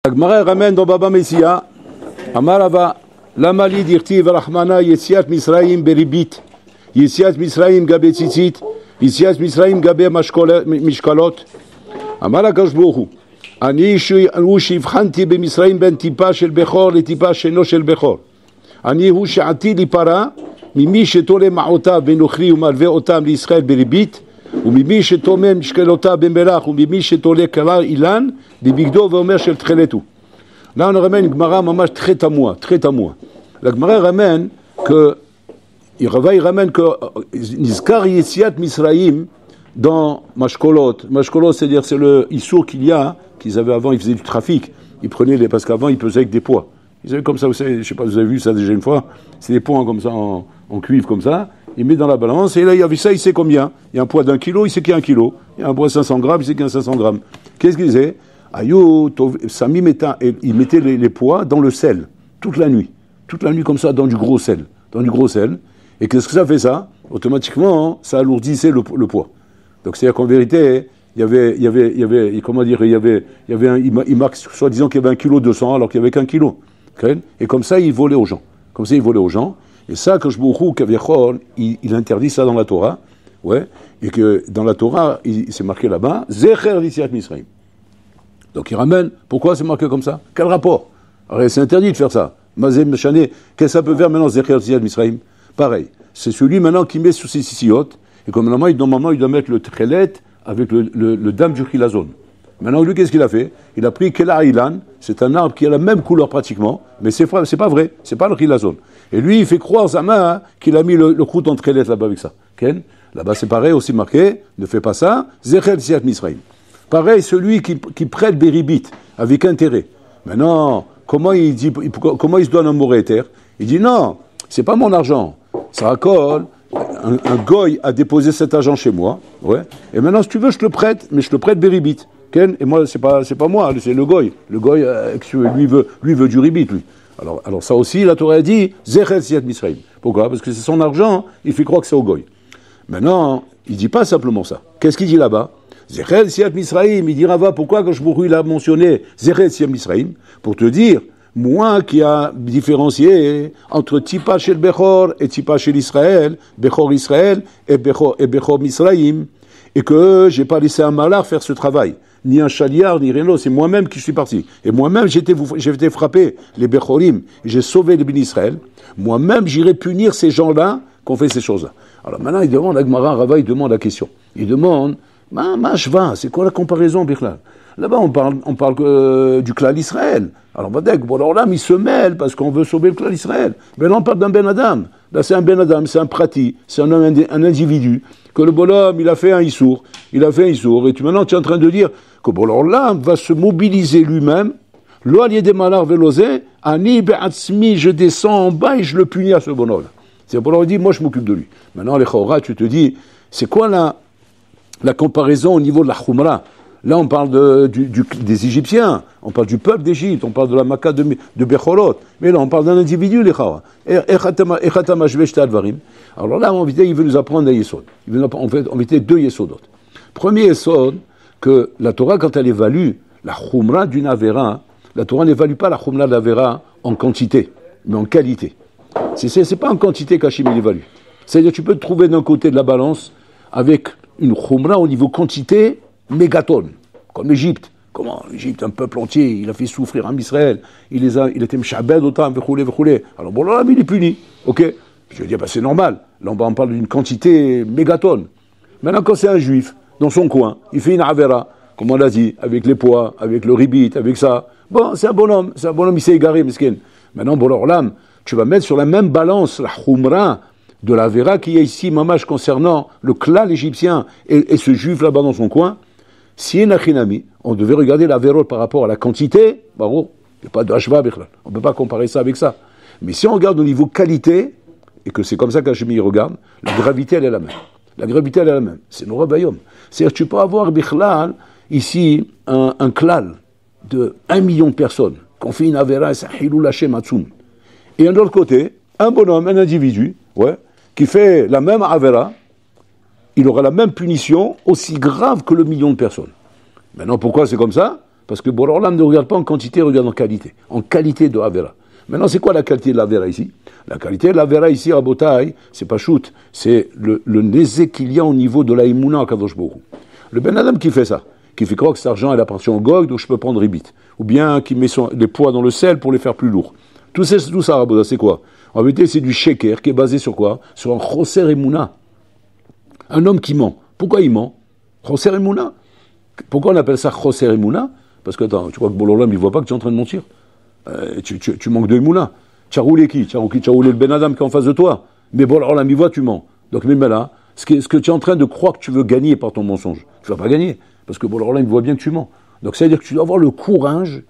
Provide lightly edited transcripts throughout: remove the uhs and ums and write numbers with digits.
La Gemara ramène dans Baba Messia, Amarava, Lamali dirtiv Rahmana Yetziat Misraim beribit, Yetziat Misraim gabe tzitzit, Yetziat Misraim gabe mishkalot, Amara Kashbohu, Ani shivchanti be Misraim ben tipa shel bechor le tipa sheno shel bechor, Ani hu she'ati lipara, mimi shetole ma'otav benochri umalve otam l'Israël beribit, וממי שתומם משקלותיו במלח וממי שתולה כלל אילן בבגדו ואומר של תחילתו. Là on ramène une Gemara mamash très tamoua. La Gemara ramène que il ramène que Nizkar Yetziat Misraim dans Mashkolot. Mashkolot, c'est-à-dire c'est le issour qu'il y a, qu'ils avaient avant, ils faisaient du trafic. Ils prenaient les, parce qu'avant ils pesaient avec des poids. Ils avaient comme ça, vous savez, je sais pas, vous avez vu ça déjà une fois, c'est des poids comme ça en cuivre comme ça. Il met dans la balance, et là, il y a vu ça, il sait combien. Il y a un poids d'1 kilo, il sait qu'il y a 1 kilo. Il y a un poids de 500 grammes, il sait qu'il y a 500 grammes. Qu'est-ce qu'il disait? Il mettait les poids dans le sel, toute la nuit comme ça, dans du gros sel. Et qu'est-ce que ça fait ça? Automatiquement, ça alourdissait le poids. Donc, c'est-à-dire qu'en vérité, il marque soi-disant qu'il y avait 1 kilo 200, alors qu'il n'y avait qu'1 kilo. Et comme ça, il volait aux gens. Et ça, que Shbouchou, Kaviachol, il interdit ça dans la Torah, ouais, et que dans la Torah, c'est marqué là-bas, Zecher Yetziat Misraim. Donc il ramène, pourquoi c'est marqué comme ça? Quel rapport? Alors c'est interdit de faire ça. Mazem Meshane, qu'est-ce que ça peut faire maintenant, Zecher Yetziat Misraim? Pareil, c'est celui maintenant qui met sous ses sissiotes, et comme normalement il doit mettre le tchelet avec le dam du chilazon. Maintenant, lui, qu'est-ce qu'il a fait? Il a pris Kela Ilan, c'est un arbre qui a la même couleur pratiquement, mais c'est pas vrai, c'est pas le chilazon. Et lui, il fait croire sa main qu'il a mis le croûte en tchelet là-bas avec ça. Ken? Là-bas, c'est pareil, aussi marqué, ne fais pas ça, Zecher Yetziat Misraim. Pareil, celui qui prête Beribit, avec intérêt. Maintenant, comment il se donne un morétaire? Il dit non, c'est pas mon argent. Ça raccole, un goy a déposé cet argent chez moi, ouais, et maintenant, si tu veux, je te le prête, mais je te le prête Beribit. Ken? Et moi, c'est pas moi, c'est le goy. Le goy, lui veut du ribit, lui. Alors ça aussi, la Torah a dit, Zecher Yetziat Misraim. Pourquoi? Parce que c'est son argent, il fait croire que c'est au goy. Maintenant, il dit pas simplement ça. Qu'est-ce qu'il dit là-bas? Zecher Yetziat Misraim. Il dit Rava, pourquoi quand il a mentionné Zecher Yetziat Misraim? Pour te dire, moi qui a différencié entre Tipa shel Bechor et Tipa shel Israël, Bechor Israël et Bechor Misraim, et que j'ai pas laissé un malard faire ce travail. Ni un chaliard, ni rien d'autre, c'est moi-même qui suis parti. Et moi-même, j'ai été frappé les Bechorim, j'ai sauvé les bénis Israël. Moi-même, j'irai punir ces gens-là qui ont fait ces choses-là. Alors maintenant, il demande à Gemara, Rava, il demande la question. Il demande, Mashva, c'est quoi la comparaison, Bichlal? Là-bas, on parle du clan Israël. Alors, alors là, il se mêle parce qu'on veut sauver le clan Israël. Mais là, on parle d'un Ben Adam. Là, c'est un Ben Adam, c'est un prati, c'est un individu. Que le bonhomme, il a fait un issour. Et maintenant, tu es en train de dire que l'homme va se mobiliser lui-même. L'oalier des malars velosé, ani be'atzmi, je descends en bas et je le punis à ce bonhomme. C'est pour leur dire, moi, je m'occupe de lui. Maintenant, les chora, tu te dis, c'est quoi la comparaison au niveau de la chumra? Là, on parle des Égyptiens, on parle du peuple d'Égypte, on parle de la Makkah de Becholot. Mais là, on parle d'un individu, les Chawa. Alors là, en vérité, il veut nous apprendre un yesod. Il veut en vérité 2 yesodot. Premier yesod, que la Torah, quand elle évalue la chumra d'une avera, la Torah n'évalue pas la chumra de l'avera en quantité, mais en qualité. C'est pas en quantité qu'Hachim il évalue. C'est-à-dire, tu peux te trouver d'un côté de la balance avec une chumra au niveau quantité, mégatonnes, comme l'Égypte. Comment l'Égypte, un peuple entier, il a fait souffrir en Israël, il était mshabed autant, vechoulet. Alors bon, là, il est puni, ok? Je veux dire, c'est normal. Là, on parle d'une quantité mégatonne. Maintenant, quand c'est un juif, dans son coin, il fait une avera, comme on l'a dit, avec les poids, avec le ribit, avec ça. Bon, c'est un bonhomme, il s'est égaré, miskin. Maintenant, bon, alors là, tu vas mettre sur la même balance la chumra de la vera qui est ici, mamash, concernant le clan égyptien et ce juif là-bas dans son coin. Si on devait regarder la véro par rapport à la quantité, il n'y a pas de hashva, on ne peut pas comparer ça avec ça. Mais si on regarde au niveau qualité, et que c'est comme ça qu'Hachemi regarde, la gravité elle est la même. C'est nos royaumes. C'est-à-dire que tu peux avoir bichlal, ici, un klal de 1 million de personnes, qu'on fait une avera, c'est hilul Hashem atzum. Et de l'autre côté, un bonhomme, un individu, qui fait la même avera, il aura la même punition, aussi grave que le million de personnes. Maintenant, pourquoi c'est comme ça? Parce que Bororlam ne regarde pas en quantité, il regarde en qualité. En qualité de Avera. Maintenant, c'est quoi la qualité de l'Avera ici? La qualité de l'Avera ici, à Botaï, c'est pas shoot, c'est le nésé qu'il y a au niveau de la Emouna à Kadosh Baruch Hu. Le Ben Adam qui fait ça, qui fait croire que cet argent il appartient au Gog, donc je peux prendre Ribit. Ou bien qui met les poids dans le sel pour les faire plus lourds. Tout ça, Rabota, c'est quoi? En vérité, c'est du sheker qui est basé sur quoi? Sur un Choser Emouna. Un homme qui ment. Pourquoi il ment? Choser Emouna. Pourquoi on appelle ça Choser Emouna? Parce que, attends, tu crois que Bololam, il voit pas que tu es en train de mentir? Tu manques de Emouna. Tu as roulé qui? Tu as roulé le Ben Adam qui est en face de toi. Mais Bololam, il voit, tu mens. Donc, même là, ce que tu es en train de croire que tu veux gagner par ton mensonge, tu vas pas gagner. Parce que Bololam, il voit bien que tu mens. Donc, ça veut dire que tu dois avoir le courage,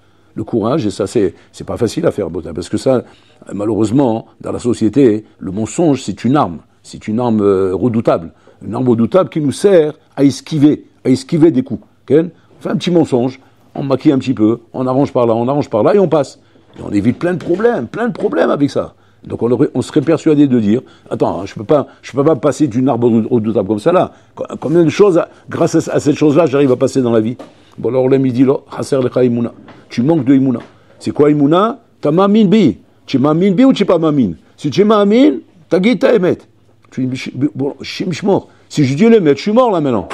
et ça, c'est pas facile à faire, parce que ça, malheureusement, dans la société, le mensonge, c'est une arme redoutable. Une arme redoutable qui nous sert à esquiver des coups. Okay? On fait un petit mensonge, on maquille un petit peu, on arrange par là, et on passe. Et on évite plein de problèmes avec ça. Donc on serait persuadé de dire, attends, je peux pas passer d'une arme redoutable comme ça là. Combien de choses, grâce à cette chose-là, j'arrive à passer dans la vie? Bon, alors, il dit, tu manques de Imuna. C'est quoi Imuna? T'as mamin bi. Tu mamin bi ou tu pas mamin? Si tu mamin, t'as guide ta émet. Tu dis, bon, je suis mort. Si je dis l'émet, je suis mort là maintenant.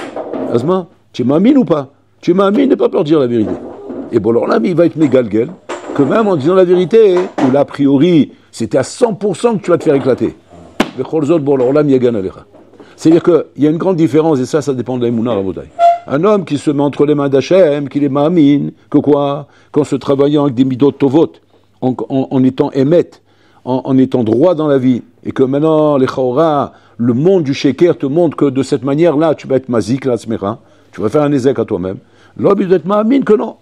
Asma, tu mamin ou pas? Tu mamin, n'aie pas peur de dire la vérité. Et bon, alors là, il va être mégalguel, que même en disant la vérité, ou là, a priori, c'était à 100% que tu vas te faire éclater. C'est-à-dire qu'il y a une grande différence, et ça dépend de l'Emouna Rabotai. Un homme qui se met entre les mains d'Hachem, qui les ma'amine, que quoi? Qu'en se travaillant avec des midot tovot, en étant émet, en étant droit dans la vie, et que maintenant, les chaora, le monde du sheker te montre que de cette manière-là, tu vas être mazik, la smera, tu vas faire un ézek à toi-même. L'homme, il doit être ma'amine que non.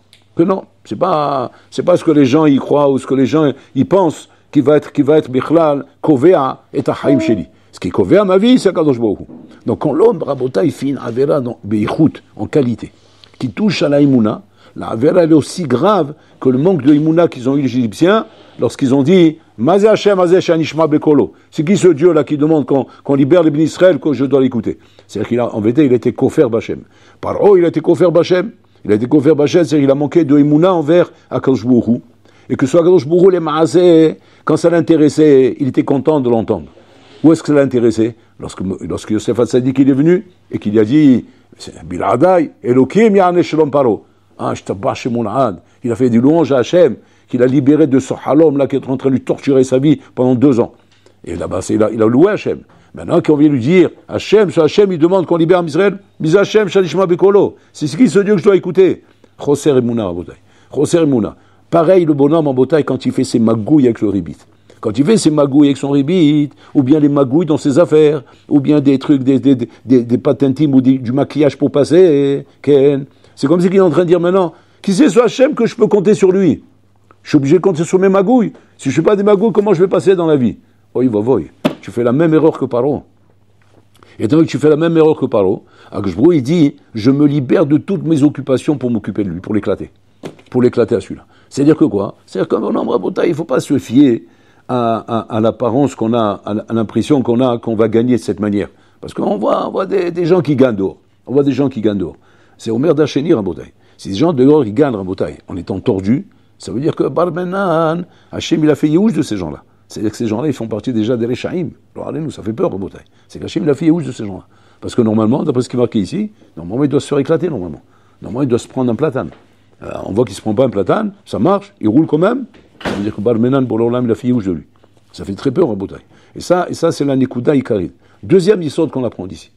C'est pas ce que les gens y croient, ou ce que les gens y pensent, qui va être bichlal, kovea, et haïm sheli. Ce qui est kovea ma vie, c'est Kadosh Baruch Hu. Donc quand l'homme, Rabota, il fait une avera en qualité, qui touche à la Imuna, la avera elle est aussi grave que le manque de Imuna qu'ils ont eu les Égyptiens, lorsqu'ils ont dit, Mazé Hashem, Mazé Shanishma Bekolo. C'est qui ce Dieu-là qui demande qu'on libère les bénis Israël, que je dois l'écouter? C'est-à-dire qu'en vérité, il a été kofer Bachem. Paro, il a été kofer Bachem. C'est-à-dire qu'il a manqué de Imuna envers Akadosh Baruch Hu. Et que ce Akadosh Baruch Hu, les Maaseh, quand ça l'intéressait, il était content de l'entendre. Où est-ce que ça l'a intéressé? Lorsque Yosef Hatzadik il est venu et qu'il a dit Biladai, Elokim Ya'ane Shalom Paro. Je t'abats chez mon Ahad. Il a fait des louanges à Hachem, qu'il a libéré de ce halom là qui est en train de lui torturer sa vie pendant 2 ans. Et là-bas, il a loué Hachem. Maintenant, quand on vient lui dire Hachem, il demande qu'on libère Israël, Mis Hachem, Shalishma Bekolo. C'est qui ce Dieu que je dois écouter? Choser Emouna, Rabotai. Choser Emouna. Pareil, le bonhomme en Botaï quand il fait ses magouilles avec le ribit. Quand il fait ses magouilles avec son ribit, ou bien les magouilles dans ses affaires, ou bien des trucs, des pâtes intimes ou du maquillage pour passer, c'est comme si il est en train de dire maintenant, qui c'est ce Hachem que je peux compter sur lui? Je suis obligé de compter sur mes magouilles. Si je ne fais pas des magouilles, comment je vais passer dans la vie? Voy. Tu fais la même erreur que Paro. Et tant que tu fais la même erreur que Paro, Akshbrou, il dit, je me libère de toutes mes occupations pour m'occuper de lui, pour l'éclater. Pour l'éclater à celui-là. C'est-à-dire que quoi? C'est-à-dire qu'un homme Rabotai, il ne faut pas se fier à l'apparence qu'on a, à l'impression qu'on va gagner de cette manière. Parce qu'on voit des gens qui gagnent dehors. On voit des gens qui gagnent dehors. C'est Omer Dacheni, Rabotai. Si des gens dehors, ils gagnent, Rabotai, en étant tordus, ça veut dire que Barmenan, Hachem, il a fait Yehush de ces gens-là. C'est-à-dire que ces gens-là, ils font partie déjà des Rechaim. Alors, allez, nous, ça fait peur, Rabotai. C'est qu'Hachem, il a fait Yehush de ces gens-là. Parce que normalement, d'après ce qui est marqué ici, normalement, il doit se faire éclater, normalement. Normalement, il doit se prendre un platane. On voit qu'il ne se prend pas un platane, ça marche, il roule quand même. Ça veut dire que Barmenan, Bololam, il a fait Yehush de lui. Ça fait très peur, Rabotai. Et ça, c'est la Nekuda Ikarid. Deuxième histoire qu'on apprend d'ici.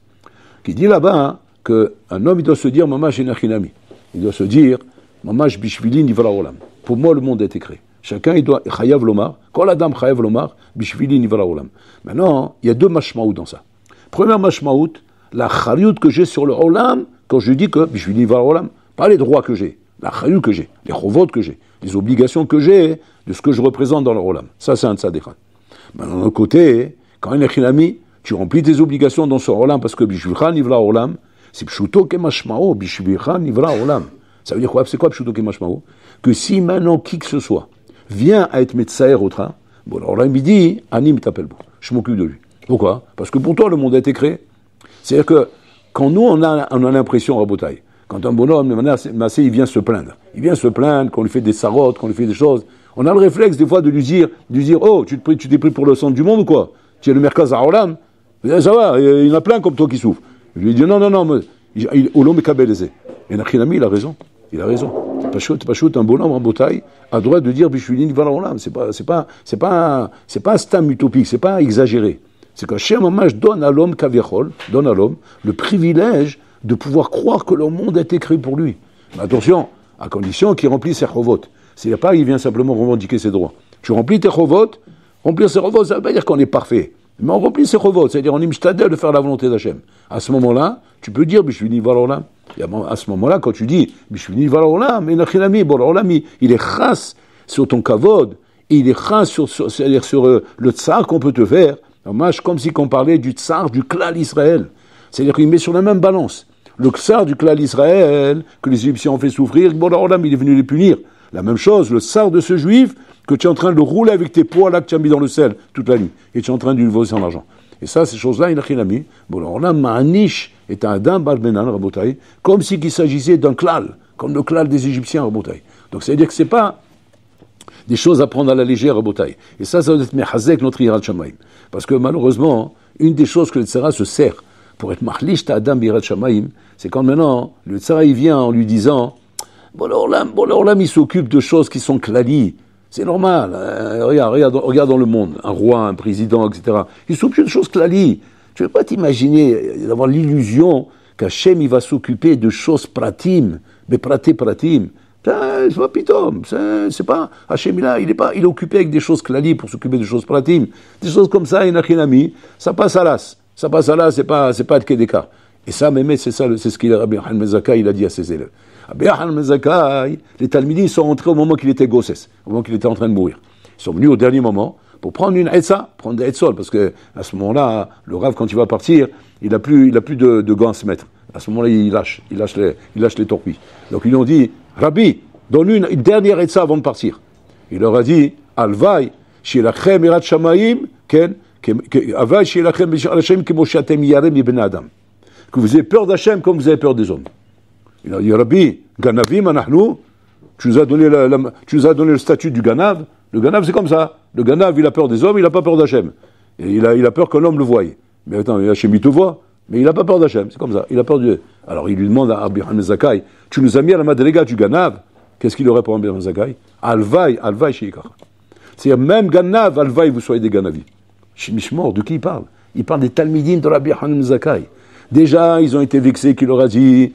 Qui dit là-bas, qu'un homme, il doit se dire, Mamash Enachinami. Il doit se dire, Mamash Bishvili Nivra Olam. Pour moi, le monde a été créé. Chacun, il doit, Chayav Lomar, quand la dame Chayav Lomar, Bishvili Nivra Olam. Maintenant, il y a 2 mashmaout dans ça. Première mashmaout, la chariout que j'ai sur le Olam, quand je dis que Bishvili Nivra Olam, pas les droits que j'ai, la chariout que j'ai, les chovot que j'ai, les obligations que j'ai de ce que je représente dans le Olam. Ça, c'est un tzadéchan. Maintenant, de l'autre côté, quand il est chinami, tu remplis tes obligations dans ce Olam parce que Bishvilcha Nivra Olam, c'est Pshuto Kemashmao, Bishvilcha Nivra Olam. Ça veut dire quoi? C'est quoi Pshuto Kemashmao? Que si maintenant qui que ce soit vient à être médecin au train, bon, alors là, il me dit, Anim t'appelle, je m'occupe de lui. Pourquoi? Parce que pour toi, le monde a été créé. C'est-à-dire que quand nous, on a l'impression, Rabotai, Quand un bonhomme, Massé, il vient se plaindre. Il vient se plaindre qu'on lui fait des sarotes, qu'on lui fait des choses. On a le réflexe des fois de lui dire oh, tu t'es pris pour le centre du monde ou quoi? Tu es le Merkaz Haolam? Ça va, il y en a plein comme toi qui souffrent. Je lui dis non, Olom Ekabeleze. Et Nachinami, il a raison. Il a raison. Pachot, un bonhomme en bataille, a le droit de dire Bishvili Nival Haolam. C'est pas un stam utopique, c'est pas exagéré. C'est qu'Hachem Mamash donne à l'homme Kaviachol, donne à l'homme le privilège de pouvoir croire que le monde a été créé pour lui. Mais attention, à condition qu'il remplisse ses chovot. C'est pas qu'il vient simplement revendiquer ses droits. Tu remplis tes chovot, remplir ses chovot, ça ne veut pas dire qu'on est parfait. Mais on remplit ses chovot, c'est-à-dire on est mshtadel de faire la volonté d'Hachem. À ce moment-là, tu peux dire Bishvili Nival Haolam. Et à ce moment-là, quand tu dis Bishvili Nival Haolam, il est chas sur ton kavod, il est chas c'est-à-dire sur le tsar qu'on peut te faire. Comme si on parlait du tsar du klal Israël. C'est-à-dire qu'il met sur la même balance. Le tsar du klal Israël, que les Égyptiens ont fait souffrir, il est venu les punir. La même chose, le tsar de ce juif, que tu es en train de le rouler avec tes poids là que tu as mis dans le sel toute la nuit. Et tu es en train de lui voler son argent. Et ça, ces choses-là, il a rien mis. Ma'anish est un adam balbenan, rabotai, comme s'il s'agissait d'un klal, comme le klal des Égyptiens, rabotai. Donc, c'est-à-dire que c'est pas des choses à prendre à la légère, rabotai. Et ça doit être mehazek notre Yirat Shamayim. Parce que malheureusement, une des choses que le Tzara se sert pour être mahlish ta adam Yirat Shamayim, c'est quand maintenant, le Tzara il vient en lui disant Bolam, il s'occupe de choses qui sont klali. C'est normal. Regarde dans le monde, un roi, un président, etc. Il s'occupe de choses klali. Tu ne peux pas t'imaginer d'avoir l'illusion qu'Hachem il va s'occuper de choses pratim, mais pratim. C'est pas pitom, c'est pas Hachem il est occupé avec des choses klali pour s'occuper de choses pratim. Des choses comme ça, inachinami, ça passe à l'as. Ça passe à l'as, c'est pas de Kedeka. Et ça, Mehmet, c'est ce qu'il a Rabbi Yochanan ben Zakkai, il a dit à ses élèves. Rabbi Yochanan ben Zakkai, les Talmidim sont rentrés au moment qu'il était gosses, au moment qu'il était en train de mourir. Ils sont venus au dernier moment pour prendre une etza, prendre des etzol, parce que à ce moment-là, le Rav, quand il va partir, il a plus de gants à se mettre. À ce moment-là, il lâche les torpilles. Donc ils lui ont dit, Rabbi, donne une dernière etza avant de partir. Il leur a dit, Alvai, shielachem irat shamayim, ken, Alvai shielachem Hashem kemoshatem yarem ibn Adam. Que vous ayez peur d'Hachem comme vous avez peur des hommes. Il a dit, Rabbi, ganavim anachnu, tu nous as donné le statut du ganav. Le ganav, c'est comme ça. Le ganav, il a peur des hommes, il n'a pas peur d'Hachem. Et il a peur qu'un homme le voie. Mais attends, Hachem, il te voit. Mais il n'a pas peur d'Hachem, c'est comme ça. Il a peur de Dieu. Alors il lui demande à Rabbi Yochanan ben Zakkai, tu nous as mis à la madriga du ganav. Qu'est-ce qu'il aurait pour Rabbi Yochanan ben Zakkai? Alvai sheikach. C'est-à-dire, même ganav, alvai, vous soyez des ganavis. Mishmor, de qui il parle? Il parle des talmidim de Rabbi Yochanan ben Zakkai. Déjà, ils ont été vexés qu'il leur a dit,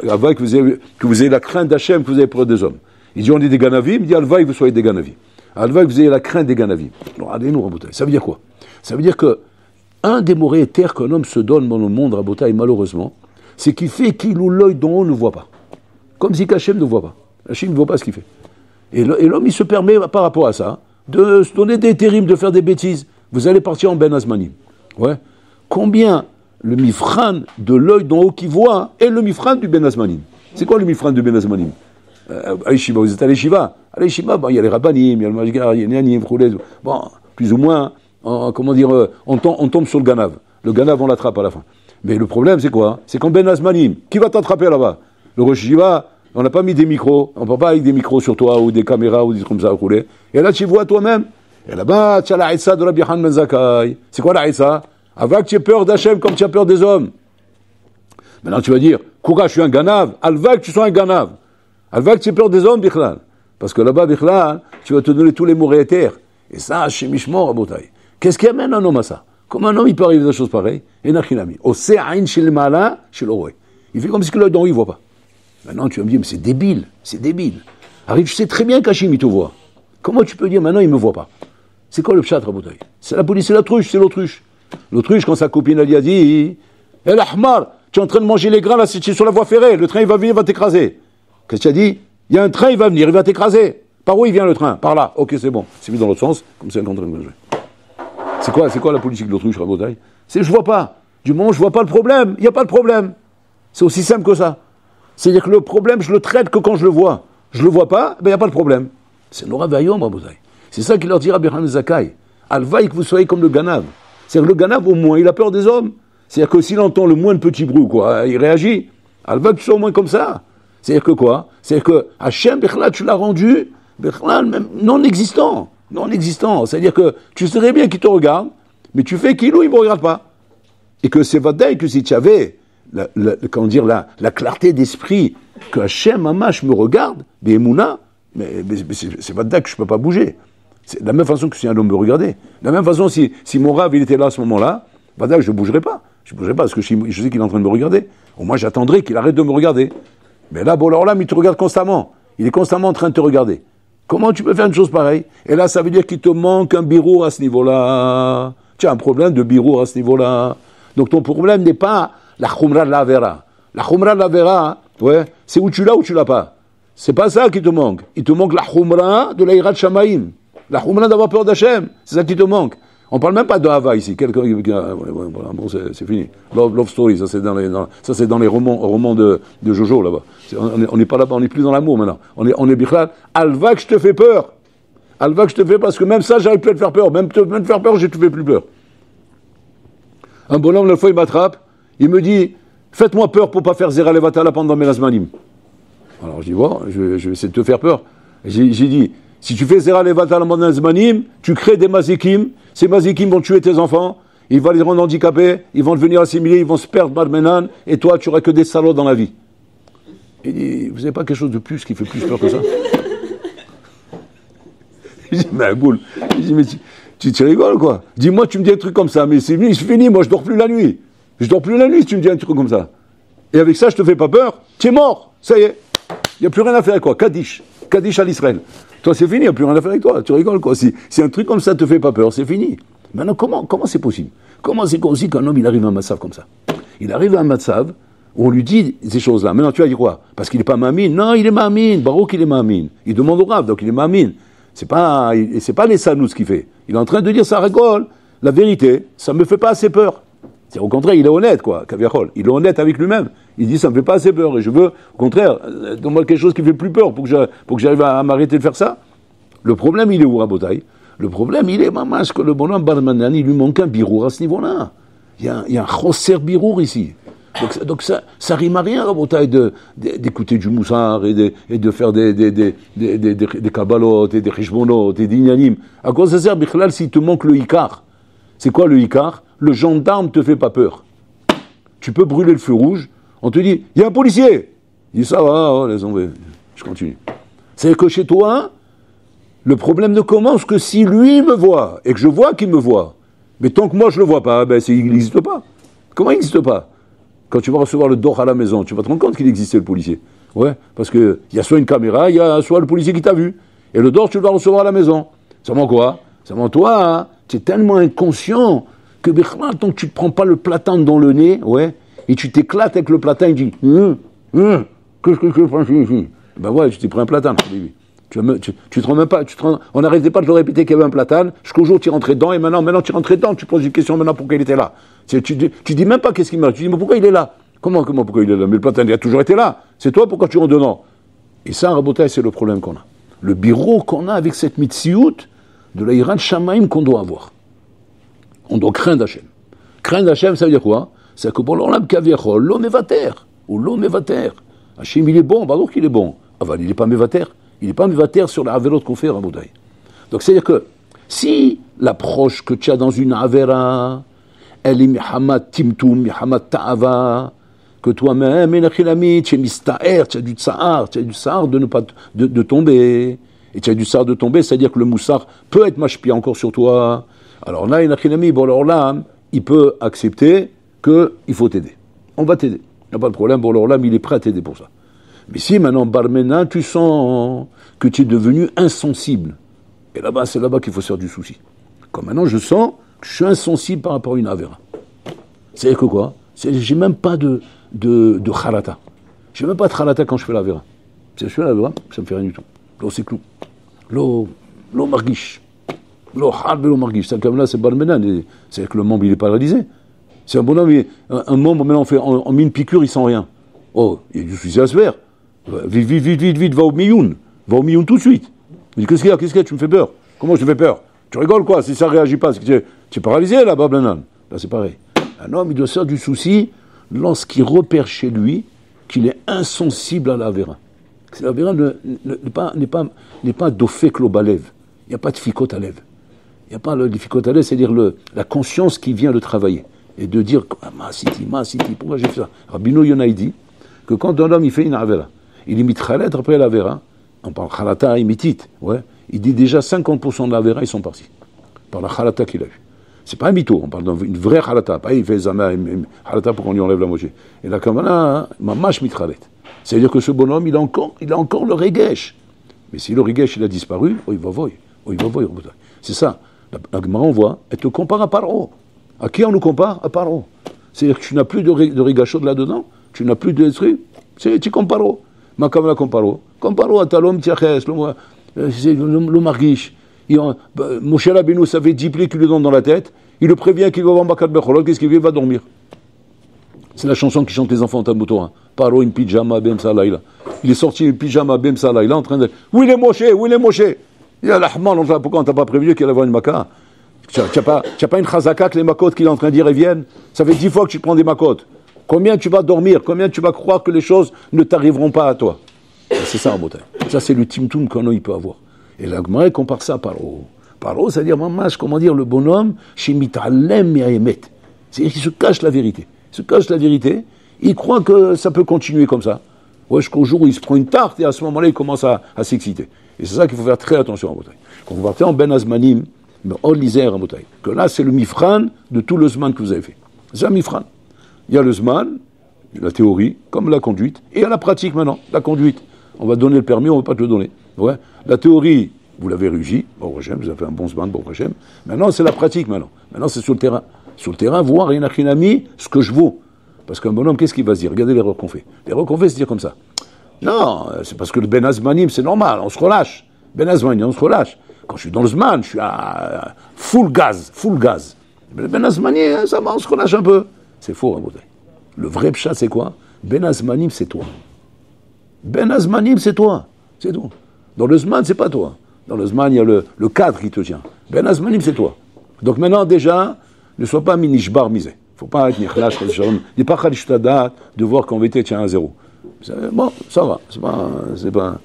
alvai, que vous ayez la crainte d'Hachem, que vous avez peur des hommes. Il dit, on est des ganavim. Il dit, alvai, vous soyez des ganavim. Alvai, que vous ayez la crainte des ganavim. Alors, allez-nous, Rabotai. Ça veut dire quoi? Ça veut dire que un des mots terres qu'un homme se donne dans le monde, Rabotai, malheureusement, c'est qu'il fait qu'il ou l'œil dont on ne voit pas. Comme si Hachem ne voit pas. Hachem ne voit pas ce qu'il fait. Et l'homme, il se permet, par rapport à ça, de se donner des terribles, de faire des bêtises. Vous allez partir en Ben Azmanim. Ouais. Combien le mifran de l'œil d'en haut qui voit est le mifran du Ben Azmanim? C'est quoi le mifran du Ben Azmanim? À l'Eshiva, vous êtes à l'Eshiva. À l'Eshiva, il y a les Rabbanim, il y a le Majgar, il y a les Yanim, bon, plus ou moins, on tombe sur le Ganav. Le Ganav, on l'attrape à la fin. Mais le problème, c'est quoi? C'est qu'en Ben Azmanim, qui va t'attraper là-bas? Le Rosh Yeshiva, on n'a pas mis des micros, on ne peut pas avec des micros sur toi, ou des caméras, ou des trucs comme ça, rouler. Et là, tu vois toi-même. Et là-bas, tu as la Haïssa de Rabbi Yochanan ben Zakkai. C'est quoi la Haïssa? Avant que tu aies peur d'Hachem comme tu as peur des hommes. Maintenant, tu vas dire, Koura, je suis un Ganav. Alva que tu sois un Ganav. Alva que tu aies peur des hommes, Bichlal. Parce que là-bas, Bichlal, tu vas te donner tous les mots et terres. Et ça, chez Mishmor, Rabotai. Qu'est-ce qui amène un homme à ça? Comment un homme, il peut arriver à des choses pareilles? Et Nachinami. Ose'ain shel mala shel oroi. Il fait comme si que l'œil d'en haut, il ne voit pas. Maintenant, tu vas me dire, mais c'est débile. C'est débile. Arrive, je sais très bien qu'Hachim, il te voit. Comment tu peux dire, maintenant, il ne me voit pas? C'est quoi le pshat, Rabotai? C'est la police, c'est l'autruche, c'est l'autruche. L'autruche, quand sa copine, elle lui a dit, El Ahmar, tu es en train de manger les grains, là, c'est sur la voie ferrée, le train, il va venir, il va t'écraser. Qu'est-ce que tu as dit? Il y a un train, il va venir, il va t'écraser. Par où il vient le train? Par là. Ok, c'est bon. C'est mis dans l'autre sens, comme ça, elle est en train de manger. C'est quoi la politique de l'autruche, Rabotai? C'est je vois pas. Du moment où je vois pas le problème, il n'y a pas de problème. C'est aussi simple que ça. C'est-à-dire que le problème, je le traite que quand je le vois. Je le vois pas, ben il n'y a pas de problème. C'est Nora Vayom, Rabotai. C'est ça qu'il leur dit Rabbi Yochanan ben Zakkai. Alvaï que vous soyez comme le Ganav. C'est-à-dire que le Ganav, au moins, il a peur des hommes. C'est-à-dire que s'il entend le moins de petits bruits, quoi, il réagit. Alva que tu sois au moins comme ça. C'est-à-dire que quoi? C'est-à-dire que Hachem, Bechla, tu l'as rendu, Bechla, même non existant. Non existant. C'est-à-dire que tu sais bien qu'il te regarde, mais tu fais qu'il ou il ne me regarde pas. Et que c'est Vadaï que si tu avais la clarté d'esprit, que Hachem, Mamash, me regarde, Bémouna, mais c'est Vadaï que je ne peux pas bouger. C'est de la même façon que si un homme me regardait. De la même façon, si mon rave il était là à ce moment-là, Vadaï, je ne bougerais pas. Je ne bougerais pas parce que je sais qu'il est en train de me regarder. Au moins, j'attendrai qu'il arrête de me regarder. Mais là, il te regarde constamment. Il est constamment en train de te regarder. Comment tu peux faire une chose pareille? Et là, ça veut dire qu'il te manque un birour à ce niveau-là. Tu as un problème de birour à ce niveau-là. Donc ton problème n'est pas la khumra de la vera. La khumra de la vera, ouais, c'est où tu l'as ou tu l'as pas. C'est pas ça qui te manque. Il te manque la khumra de la hirat shamaim. La khumra d'avoir peur d'Hachem. C'est ça qui te manque. On parle même pas de Hava ici. Voilà, bon, c'est fini. Love story, ça c'est dans les romans de Jojo là-bas. On n'est pas là-bas, on n'est plus dans l'amour maintenant. On est bichlal. Alva que je te fais peur. Alva que je te fais parce que même ça, j'arrive plus à te faire peur. Même te faire peur, je te fais plus peur. Un bonhomme, la fois, il m'attrape, il me dit, faites-moi peur pour pas faire Zera Levatala pendant mes Lazmanim. Alors je dis, bon, je vais essayer de te faire peur. J'ai dit, si tu fais Zera Levatala pendant mes Lazmanim, tu crées des mazikim, ces mazikim vont tuer tes enfants, ils vont les rendre handicapés, ils vont devenir assimilés, ils vont se perdre Barmenan, et toi, tu n'auras que des salauds dans la vie. Il dit, vous n'avez pas quelque chose de plus qui fait plus peur que ça? Je dis, mais un boule. Je dis, mais tu rigoles, quoi. Dis-moi, tu me dis un truc comme ça, mais c'est fini, moi, je dors plus la nuit. Je dors plus la nuit si tu me dis un truc comme ça. Et avec ça, je te fais pas peur, tu es mort, ça y est. Il n'y a plus rien à faire avec quoi. Kaddish à l'Israël. Toi, c'est fini, il n'y a plus rien à faire avec toi. Tu rigoles, quoi. Si un truc comme ça te fait pas peur, c'est fini. Maintenant, comment c'est possible? Comment c'est possible qu'un homme, il arrive à un matzav comme ça? Il arrive à un matzav où on lui dit ces choses-là. Maintenant, tu vas dire quoi? Parce qu'il n'est pas mamine? Non, il est mamine. Barouk, il est mamine. Il demande au Rav, donc il est mamine. C'est pas les sanous ce qu'il fait. Il est en train de dire, ça rigole. La vérité, ça me fait pas assez peur. C'est au contraire, il est honnête, quoi, Kaviachol. Il est honnête avec lui-même. Il dit, ça me fait pas assez peur. Et je veux, au contraire, donne-moi quelque chose qui fait plus peur pour que j'arrive à m'arrêter de faire ça. Le problème, il est où, Rabotai? Le problème, il est, maman, que le bonhomme Barmanan, il lui manque un birour à ce niveau-là. Il y a un chosser birour ici. Donc ça rime à rien, Rabotai, d'écouter du moussard et de faire des kabbalotes et des chishbonot et des ignanim. À quoi ça sert, Bichlal, s'il te manque le ikar? C'est quoi le ikar? Le gendarme te fait pas peur. Tu peux brûler le feu rouge, on te dit, il y a un policier. Il dit, ça va, oh, laisse tomber. Je continue. C'est que chez toi, le problème ne commence que si lui me voit, et que je vois qu'il me voit. Mais tant que moi je le vois pas, ben il n'existe pas. Comment il n'existe pas? Quand tu vas recevoir le dor à la maison, tu vas te rendre compte qu'il existait le policier. Ouais, parce qu'il y a soit une caméra, il y a soit le policier qui t'a vu. Et le dor, tu le vas recevoir à la maison. Ça ment quoi? Ça ment toi, hein, tu es tellement inconscient que tant que tu ne te prends pas le platane dans le nez, ouais, et tu t'éclates avec le platane, tu dis, qu'est-ce que je fais ici? Ben ouais, tu t'es pris un platane, baby. Tu te rends même pas, on n'arrêtait pas de le répéter qu'il y avait un platane, jusqu'au jour où tu es rentré dedans, et maintenant tu es rentré dedans, tu poses une question maintenant pourquoi il était là. Tu dis même pas qu'est-ce qu'il m'a, tu dis mais pourquoi il est là? Comment pourquoi il est là? Mais le platane il a toujours été là, c'est toi pourquoi tu rentres dedans? Et ça, Rabotai, c'est le problème qu'on a. Le bureau qu'on a avec cette mitziout de la hirat shamaim qu'on doit avoir. On doit craindre Hachem. Craindre Hachem, ça veut dire quoi? C'est que pour l'olam kaviachol, l'homme est vater, ou l'homme est vater. Hachem il est bon, bah donc il est bon. Ah bah il n'est pas mévater. Il n'est pas mévater sur la avérote qu'on fait, Rabotai. Donc c'est-à-dire que si l'approche que tu as dans une avera, elle est mihamad timtum, mihamad ta'ava, que toi-même, enachilami, tu es mista'er, tu as du tsa'ar de ne pas de tomber. Et tu as du tsa'ar de tomber, c'est-à-dire que le moussard peut être mashpia encore sur toi. Alors là, enachilami, bon alors là, il peut accepter qu'il faut t'aider. On va t'aider. Il n'y a pas de problème, bon alors là, il est prêt à t'aider pour ça. Mais si maintenant, Barmena, tu sens que tu es devenu insensible, et là-bas, c'est là-bas qu'il faut se faire du souci. Comme maintenant, je sens que je suis insensible par rapport à une avera. C'est-à-dire que quoi? J'ai même pas de kharata. J'ai même pas de kharata quand je fais l'avera. Si je fais l'avera, ça me fait rien du tout. L'eau, c'est clou. L'eau marguiche. L'eau harbe, l'eau marguiche. C'est comme là, c'est Barmena. C'est que le membre, il est paralysé. C'est un bonhomme, un membre, maintenant, on met une piqûre, il sent rien. Oh, il y a du souci à se faire. Vite, va au Mioun. Va au Mioun tout de suite. Il dit, qu'est-ce qu'il y a, tu me fais peur. Comment je te fais peur? Tu rigoles quoi? Si ça ne réagit pas, tu es paralysé là-bas, Blanan. Là, c'est pareil. Un homme, il doit se faire du souci lorsqu'il repère chez lui qu'il est insensible à la Avera. La Avera n'est pas dofek lo balev. Il n'y a pas de fikot alev. Il n'y a pas le fikot alev, c'est-à-dire la conscience qui vient de travailler. Et de dire, ma city, pourquoi j'ai fait ça? Rabbeinu Yonah dit que quand un homme il fait une Avera, il imite Khalet après l'Avera, on parle Khalata imitit, ouais, il dit déjà 50% de l'Avera, ils sont partis. Par la Khalata qu'il a eu. C'est pas un mytho, on parle d'une vraie Khalata, pas il fait Zama, Khalata pour qu'on lui enlève la moitié. Et la Kamana, Mamash mit Khalet. C'est-à-dire que ce bonhomme, il a encore le Regesh. Mais si le Regesh il a disparu, il va voir. C'est ça. La Gemara, on voit, elle te compare à Paro. À qui on nous compare? À Paro. C'est-à-dire que tu n'as plus de Regashot là-dedans, tu n'as plus de trucs, tu compares. Ma Kamana comparo. Comparo à Talom Tiaches, le Margish. Moshe Rabbeinu, ça fait 10 plis qu'il lui donne dans la tête, il le prévient qu'il va voir Bakat Becholot, qu'est-ce qu'il fait? Il va dormir. C'est la chanson qui chantent les enfants en Talmud Torah. Paro in pyjama bem salaïla. Il est sorti in pyjama bem salaïla en train de. Où il est Moshe? Il y a l'Ahman, pourquoi on t'a pas prévenu qu'il allait avoir une Maka? Tu n'as pas une chazaka que les makotes qu'il est en train de dire et viennent? Ça fait 10 fois que tu prends des makotes. Combien tu vas dormir? Combien tu vas croire que les choses ne t'arriveront pas à toi? C'est ça, en bouteille. Ça, c'est le timtum qu'on peut avoir. Et la Gemara compare ça à Paro. Paro, c'est-à-dire, comment dire, le bonhomme, chez Mitalem et Ayemet. C'est-à-dire qu'il se cache la vérité. Il se cache la vérité, il croit que ça peut continuer comme ça. Ouais, jusqu'au jour où il se prend une tarte, et à ce moment-là, il commence à s'exciter. Et c'est ça qu'il faut faire très attention en bouteille. Quand vous partez en Ben Azmanim, mais en l'Isère en bouteille, que là, c'est le mifran de tout le zman que vous avez fait. C'est un mifran. Il y a le zman, la théorie, comme la conduite, et il y a la pratique maintenant, la conduite. On va donner le permis, on ne va pas te le donner. Ouais. La théorie, vous l'avez réussi, bon Hachem, vous avez fait un bon zman, bon Hachem. Maintenant, c'est la pratique maintenant. Maintenant, c'est sur le terrain. Sur le terrain, voir rien à Chinami, ce que je vaux. Parce qu'un bonhomme, qu'est-ce qu'il va se dire? Regardez l'erreur qu'on fait. L'erreur qu'on fait, c'est se dire comme ça. Non, c'est parce que le Ben Azmanim, c'est normal, on se relâche. Ben Azmanim, on se relâche. Quand je suis dans le Zman, je suis à full gaz. Mais le Ben Azmanim, ça va, on se relâche un peu. C'est faux, hein, bouteille. Le vrai pshat, c'est quoi? Ben Azmanim, c'est toi. Ben Azmanim, c'est toi. C'est tout. Dans le Zman, c'est pas toi. Dans le Zman, il y a le cadre qui te tient. Ben Azmanim, c'est toi. Donc maintenant, déjà, ne sois pas minishbar misé. Il ne faut pas être nichlash, n'est pas khalishtadat de voir qu'en vérité, tu as un zéro. Bon, ça va. C'est pas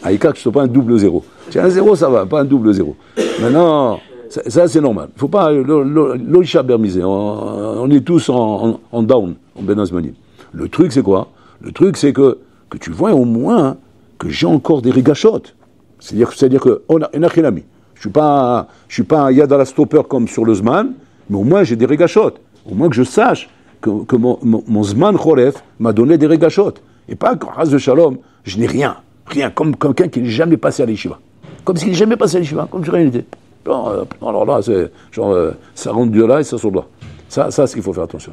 Aïka que ce ne soit pas un double zéro. Tu as un zéro, ça va, pas un double zéro. Maintenant, ça c'est normal. Il ne faut pas l'oisha bermisé. On est tous en down, en Ben Azmanim. Le truc, c'est quoi? Le truc, c'est que tu vois au moins que j'ai encore des rigachotes. C'est-à-dire que on a un ami. Je suis pas un yad à la stopper comme sur le Zman, mais au moins j'ai des rigachotes. Au moins que je sache que mon Zman Choref m'a donné des rigachotes. Et pas qu'en race de Shalom, je n'ai rien, comme quelqu'un qui n'est jamais passé à l'Yeshiva. Comme s'il n'est jamais passé à l'Yeshiva, comme si rien n'était. Alors là, c'est genre, ça rentre de là et ça sort de là. Ça, c'est ce qu'il faut faire attention.